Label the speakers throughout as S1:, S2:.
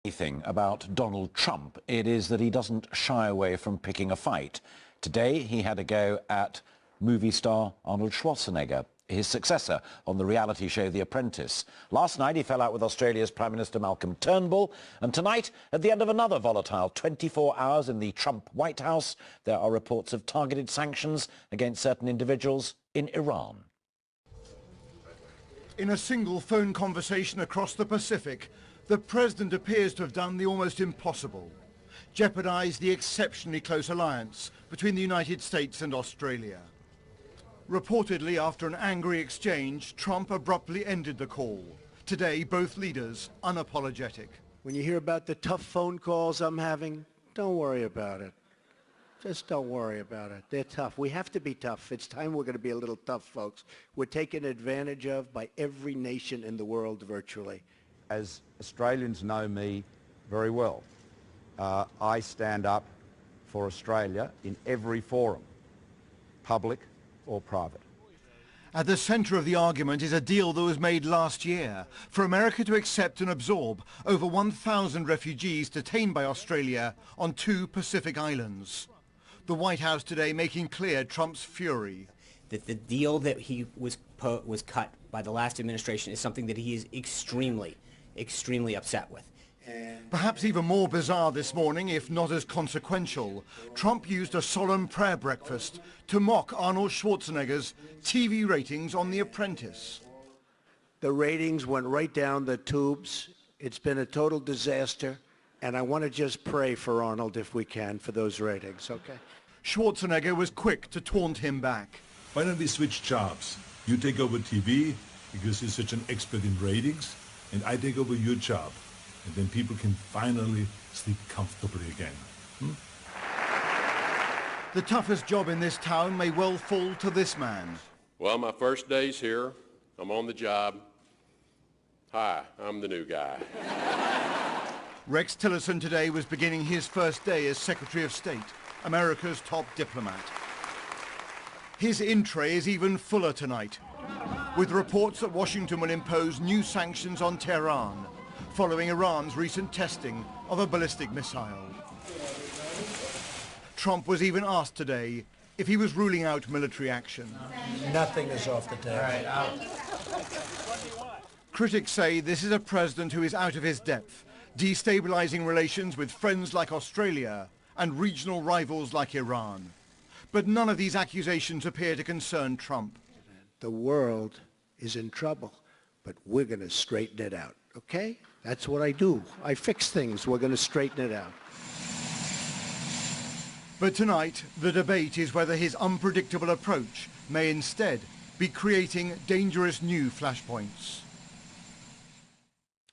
S1: Anything about Donald Trump, it is that he doesn't shy away from picking a fight. Today he had a go at movie star Arnold Schwarzenegger, his successor on the reality show The Apprentice. Last night he fell out with Australia's Prime Minister Malcolm Turnbull, and tonight, at the end of another volatile 24 hours in the Trump White House, there are reports of targeted sanctions against certain individuals in Iran.
S2: In a single phone conversation across the Pacific, the president appears to have done the almost impossible, jeopardise the exceptionally close alliance between the United States and Australia. Reportedly, after an angry exchange, Trump abruptly ended the call. Today, both leaders unapologetic.
S3: When you hear about the tough phone calls I'm having, don't worry about it. Just don't worry about it. They're tough. We have to be tough. It's time we're going to be a little tough, folks. We're taken advantage of by every nation in the world virtually.
S4: As Australians know me very well, I stand up for Australia in every forum, public or private.
S2: At the centre of the argument is a deal that was made last year for America to accept and absorb over 1,000 refugees detained by Australia on 2 Pacific islands. The White House today making clear Trump's fury.
S5: That the deal that was cut by the last administration is something that he is extremely upset with.
S2: Perhaps even more bizarre this morning, if not as consequential, Trump used a solemn prayer breakfast to mock Arnold Schwarzenegger's TV ratings on The Apprentice.
S3: The ratings went right down the tubes. It's been a total disaster, and I want to just pray for Arnold, if we can, for those ratings, okay?
S2: Schwarzenegger was quick to taunt him back.
S6: Why don't we switch jobs? You take over TV because you're such an expert in ratings, and I take over your job. And then people can finally sleep comfortably again.
S2: The toughest job in this town may well fall to this man.
S7: Well, my first day's here. I'm on the job. Hi, I'm the new guy.
S2: Rex Tillerson today was beginning his first day as Secretary of State, America's top diplomat. His in tray is even fuller tonight, with reports that Washington will impose new sanctions on Tehran, following Iran's recent testing of a ballistic missile. Trump was even asked today if he was ruling out military action.
S3: Nothing is off the table.
S2: Critics say this is a president who is out of his depth, destabilizing relations with friends like Australia and regional rivals like Iran. But none of these accusations appear to concern Trump.
S3: The world is in trouble, but we're going to straighten it out, okay? That's what I do. I fix things. We're going to straighten it out.
S2: But tonight, the debate is whether his unpredictable approach may instead be creating dangerous new flashpoints.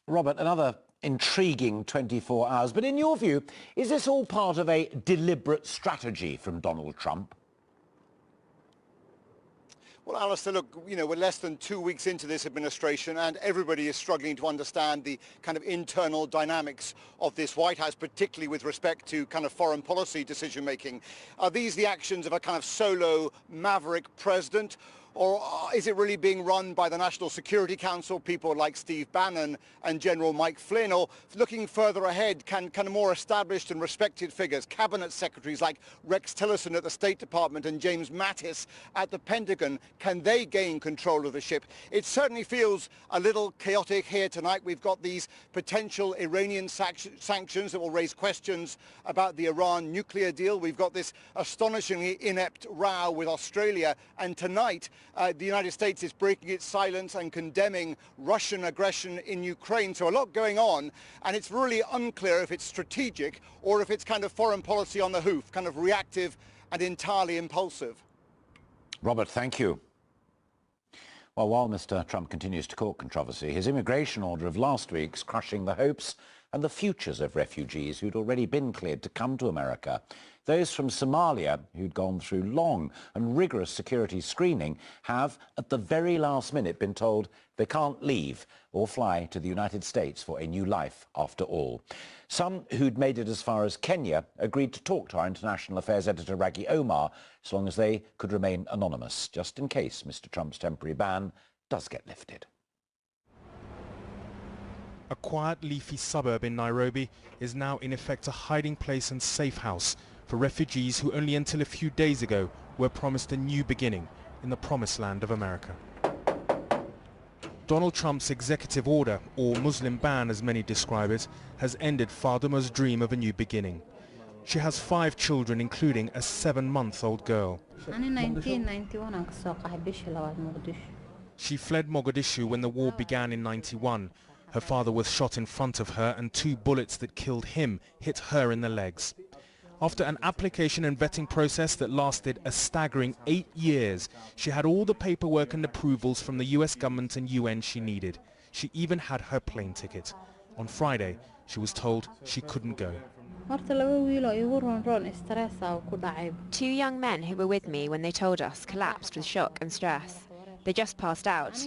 S1: Robert, another intriguing 24 hours. But in your view, is this all part of a deliberate strategy from Donald Trump?
S8: Well, Alistair, look, we're less than 2 weeks into this administration and everybody is struggling to understand the kind of internal dynamics of this White House, particularly with respect to kind of foreign policy decision-making. Are these the actions of a kind of solo maverick president? Or is it really being run by the National Security Council, people like Steve Bannon and General Mike Flynn? Or looking further ahead, can kind of more established and respected figures, cabinet secretaries like Rex Tillerson at the State Department and James Mattis at the Pentagon, can they gain control of the ship? It certainly feels a little chaotic here tonight. We've got these potential Iranian sanctions that will raise questions about the Iran nuclear deal. We've got this astonishingly inept row with Australia. And tonight, the United States is breaking its silence and condemning Russian aggression in Ukraine. So a lot going on, and it's really unclear if it's strategic or if it's kind of foreign policy on the hoof, kind of reactive and entirely impulsive.
S1: Robert, thank you. Well, while Mr. Trump continues to court controversy, his immigration order of last week's crushing the hopes and the futures of refugees who'd already been cleared to come to America. Those from Somalia who'd gone through long and rigorous security screening have, at the very last minute, been told they can't leave or fly to the United States for a new life after all. Some who'd made it as far as Kenya agreed to talk to our international affairs editor Raghi Omar as long as they could remain anonymous, just in case Mr. Trump's temporary ban does get lifted.
S9: A quiet, leafy suburb in Nairobi is now in effect a hiding place and safe house for refugees who only until a few days ago were promised a new beginning in the promised land of America. Donald Trump's executive order, or Muslim ban as many describe it, has ended Fatima's dream of a new beginning. She has 5 children, including a 7-month-old girl. She fled Mogadishu when the war began in '91. Her father was shot in front of her and 2 bullets that killed him hit her in the legs. After an application and vetting process that lasted a staggering 8 years, she had all the paperwork and approvals from the US government and UN she needed. She even had her plane ticket. On Friday, she was told she couldn't go.
S10: 2 young men who were with me when they told us collapsed with shock and stress. They just passed out.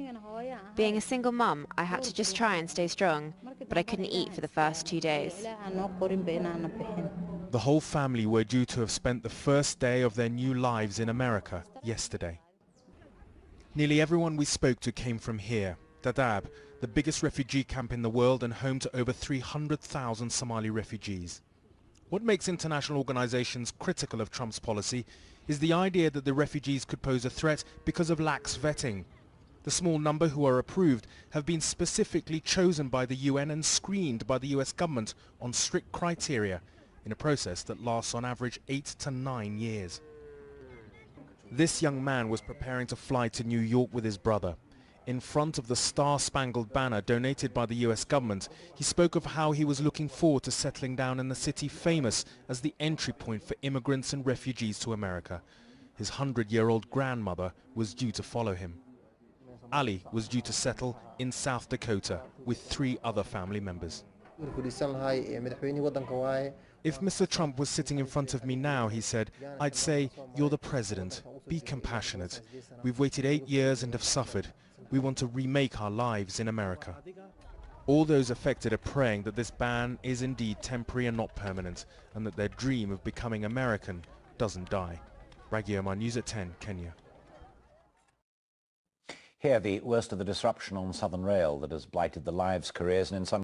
S10: Being a single mum, I had to just try and stay strong, but I couldn't eat for the first 2 days.
S9: The whole family were due to have spent the first day of their new lives in America yesterday. Nearly everyone we spoke to came from here, Dadaab, the biggest refugee camp in the world and home to over 300,000 Somali refugees. What makes international organizations critical of Trump's policy is the idea that the refugees could pose a threat because of lax vetting. The small number who are approved have been specifically chosen by the UN and screened by the US government on strict criteria in a process that lasts on average 8 to 9 years. This young man was preparing to fly to New York with his brother. In front of the Star-Spangled Banner donated by the US government, he spoke of how he was looking forward to settling down in the city famous as the entry point for immigrants and refugees to America. His 100-year-old grandmother was due to follow him. Ali was due to settle in South Dakota with 3 other family members. If Mr. Trump was sitting in front of me now, he said, I'd say, you're the president. Be compassionate. We've waited 8 years and have suffered. We want to remake our lives in America. All those affected are praying that this ban is indeed temporary and not permanent, and that their dream of becoming American doesn't die. Raggy Omar, News at 10, Kenya.
S1: Here, the worst of the disruption on Southern Rail that has blighted the lives, careers and in some